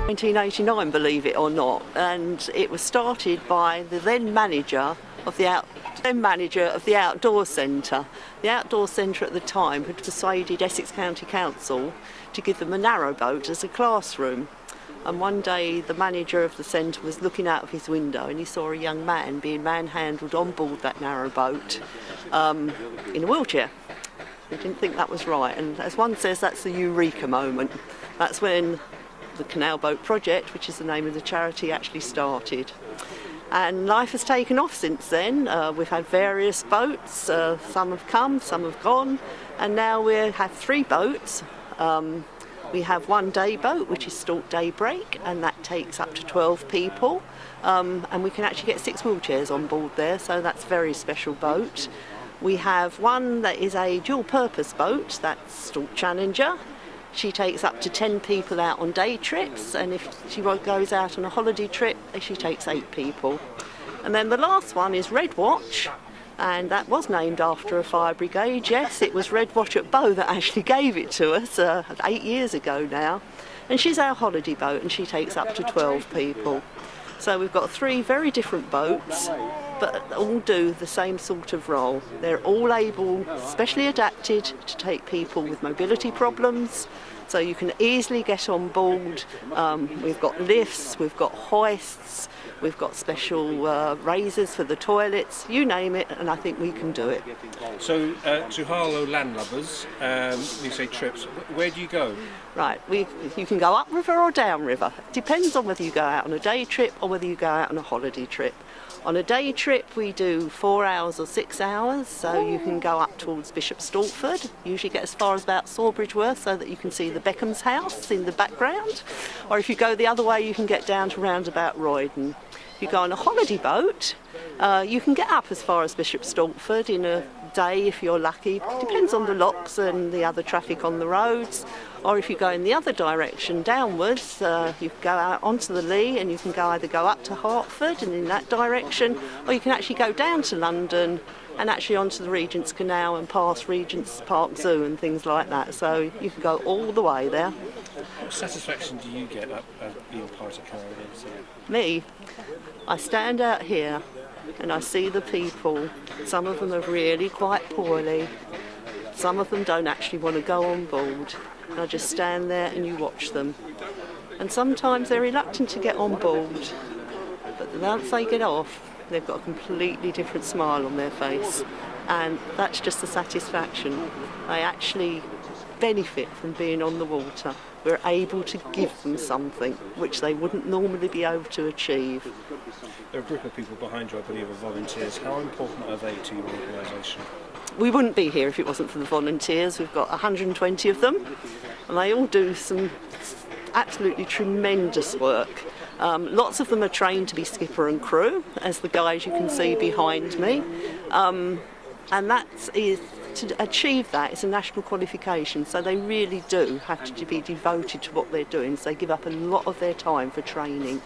1989, believe it or not, and it was started by the then manager of the outdoor centre. The outdoor centre at the time had persuaded Essex County Council to give them a narrowboat as a classroom. And one day the manager of the centre was looking out of his window and he saw a young man being manhandled on board that narrowboat in a wheelchair. He didn't think that was right, and as one says, that's the eureka moment. That's when the Canal Boat Project, which is the name of the charity, actually started. And life has taken off since then. We've had various boats, some have come, some have gone, and now we have 3 boats. We have one day boat, which is Stalk Daybreak, and that takes up to 12 people, and we can actually get 6 wheelchairs on board there, so that's a very special boat. We have one that is a dual purpose boat, that's Stalk Challenger. She takes up to 10 people out on day trips, and if she goes out on a holiday trip, she takes 8 people. And then the last one is Red Watch, and that was named after a fire brigade. Yes, it was Red Watch at Bow that actually gave it to us 8 years ago now. And she's our holiday boat, and she takes up to 12 people. So we've got 3 very different boats, but all do the same sort of role. They're all able, specially adapted to take people with mobility problems, so you can easily get on board. We've got lifts, we've got hoists, we've got special raisers for the toilets, you name it, and I think we can do it. So to Harlow landlubbers, you say trips, where do you go? Right, you can go upriver or downriver. It depends on whether you go out on a day trip or whether you go out on a holiday trip. On a day trip we do 4 hours or 6 hours, so you can go up towards Bishop Stortford, usually get as far as about Sawbridgeworth so that you can see the Beckham's house in the background. Or if you go the other way you can get down to round about Roydon. If you go on a holiday boat, you can get up as far as Bishop Stortford in a day if you're lucky. It depends on the locks and the other traffic on the roads. Or if you go in the other direction downwards, you can go out onto the Lee and you can either go up to Hertford and in that direction, or you can actually go down to London and actually onto the Regent's Canal and past Regent's Park Zoo and things like that. So you can go all the way there. What satisfaction do you get at being part of Canalability? Me? I stand out here and I see the people. Some of them are really quite poorly. Some of them don't actually want to go on board. And I just stand there and you watch them. And sometimes they're reluctant to get on board. But once they get off, they've got a completely different smile on their face. And that's just the satisfaction. They actually benefit from being on the water. We're able to give them something which they wouldn't normally be able to achieve. There are a group of people behind you, I believe, are volunteers. How important are they to your organisation? We wouldn't be here if it wasn't for the volunteers. We've got 120 of them, and they all do some absolutely tremendous work. Lots of them are trained to be skipper and crew, as the guys you can see behind me. And to achieve that, it's a national qualification, so they really do have to be devoted to what they're doing, so they give up a lot of their time for training.